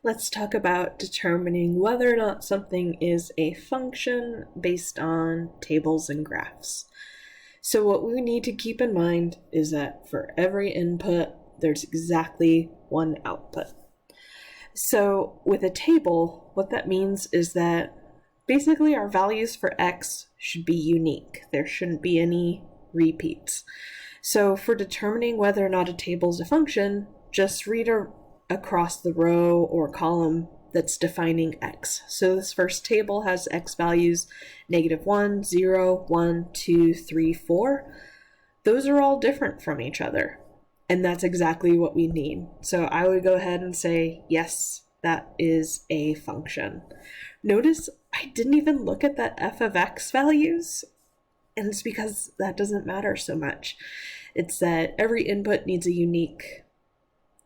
Let's talk about determining whether or not something is a function based on tables and graphs. So what we need to keep in mind is that for every input, there's exactly one output. So with a table, what that means is that basically our values for x should be unique. There shouldn't be any repeats. So for determining whether or not a table is a function, just read across the row or column that's defining x. So this first table has x values -1, 0, 1, 2, 3, 4. Those are all different from each other. And that's exactly what we need. So I would go ahead and say, yes, that is a function. Notice I didn't even look at that f of x values, and it's because that doesn't matter so much. It's that every input needs a unique,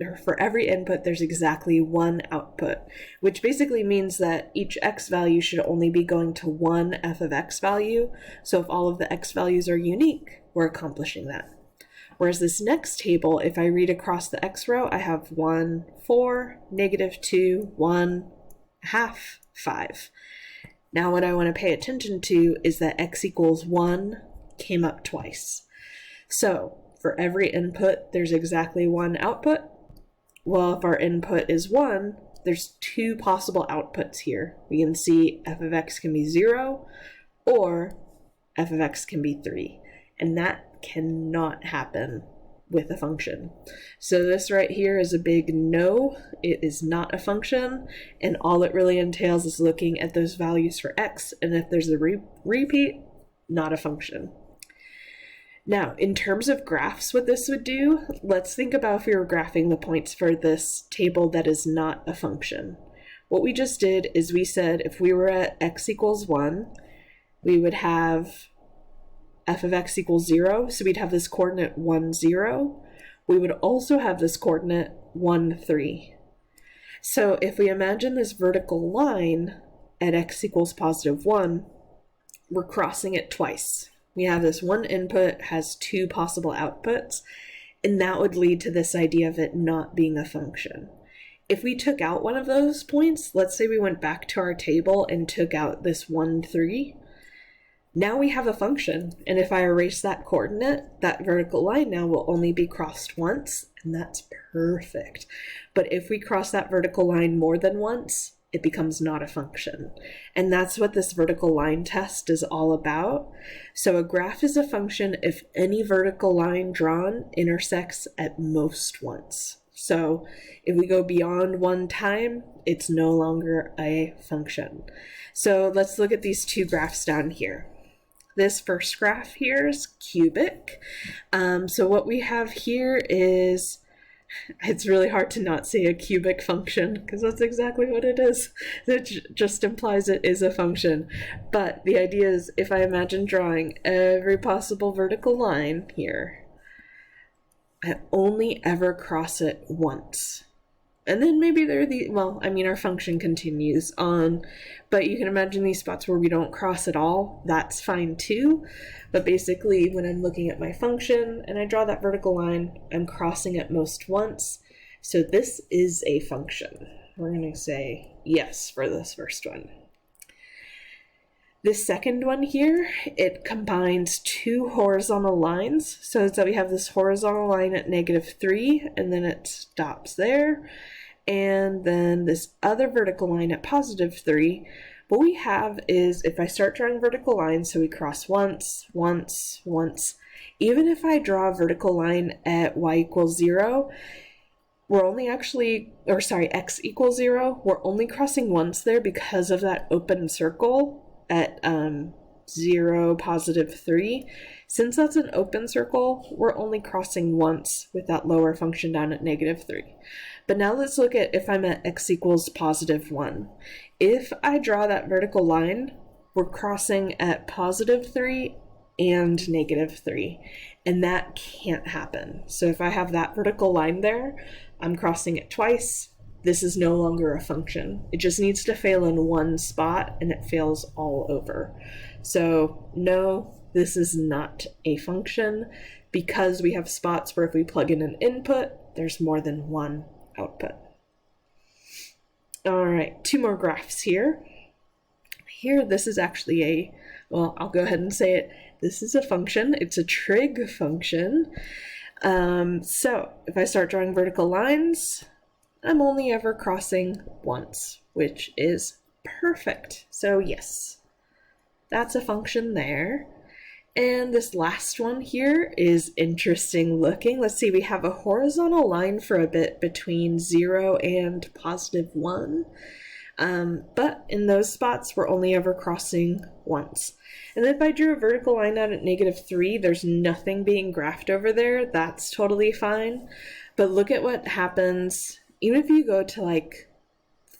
or for every input there's exactly one output, which basically means that each x value should only be going to one f of x value. So if all of the x values are unique, we're accomplishing that. Whereas this next table, if I read across the x row, I have 1, 4, -2, 1, half, 5. Now what I want to pay attention to is that x equals 1 came up twice. So for every input, there's exactly one output. Well, if our input is 1, there's two possible outputs here. We can see f of x can be 0 or f of x can be 3. And that cannot happen with a function. So this right here is a big no. It is not a function, and all it really entails is looking at those values for x, and if there's a repeat, not a function. Now, in terms of graphs, what this would do, let's think about if we were graphing the points for this table that is not a function. What we just did is we said if we were at x equals 1, we would have f of x equals 0, so we'd have this coordinate 1, 0. We would also have this coordinate 1, 3. So if we imagine this vertical line at x equals +1, we're crossing it twice. We have this one input has two possible outputs, and that would lead to this idea of it not being a function. If we took out one of those points, let's say we went back to our table and took out this 1, 3, now we have a function, and if I erase that coordinate, that vertical line now will only be crossed once, and that's perfect. But if we cross that vertical line more than once, it becomes not a function. And that's what this vertical line test is all about. So a graph is a function if any vertical line drawn intersects at most once. So if we go beyond one time, it's no longer a function. So let's look at these two graphs down here. This first graph here is cubic. So what we have here is, it's really hard to not say a cubic function because that's exactly what it is. It just implies it is a function. But the idea is if I imagine drawing every possible vertical line here, I only ever cross it once. And then maybe our function continues on, but you can imagine these spots where we don't cross at all. That's fine too. But basically, when I'm looking at my function and I draw that vertical line, I'm crossing at most once. So this is a function. We're going to say yes for this first one. This second one here, it combines two horizontal lines. So it's that we have this horizontal line at -3, and then it stops there. And then this other vertical line at +3. What we have is if I start drawing vertical lines, so we cross once, once, once, even if I draw a vertical line at y equals 0, we're only x equals 0, we're only crossing once there because of that open circle at 0, +3. Since that's an open circle, we're only crossing once with that lower function down at -3. But now let's look at if I'm at x equals +1. If I draw that vertical line, we're crossing at +3 and -3, and that can't happen. So if I have that vertical line there, I'm crossing it twice. This is no longer a function. It just needs to fail in one spot, and it fails all over. So no, this is not a function because we have spots where if we plug in an input, there's more than one output. All right, two more graphs here. Here, this is actually well, I'll go ahead and say it. This is a function. It's a trig function. So if I start drawing vertical lines, I'm only ever crossing once, which is perfect. So yes, that's a function there. And this last one here is interesting looking. Let's see, we have a horizontal line for a bit between 0 and +1. But in those spots, we're only ever crossing once. And if I drew a vertical line out at -3, there's nothing being graphed over there. That's totally fine. But look at what happens, even if you go to like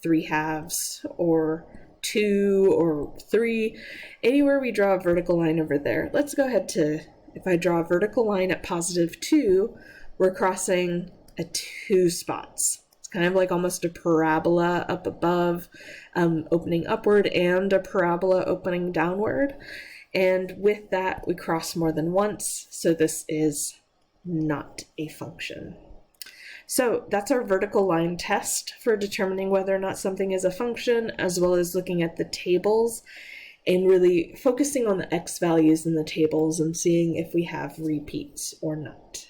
3/2 or 2 or 3, anywhere we draw a vertical line over there. Let's go ahead to, if I draw a vertical line at +2, we're crossing at 2 spots. It's kind of like almost a parabola up above, opening upward, and a parabola opening downward. And with that, we cross more than once, so this is not a function. So that's our vertical line test for determining whether or not something is a function, as well as looking at the tables and really focusing on the x values in the tables and seeing if we have repeats or not.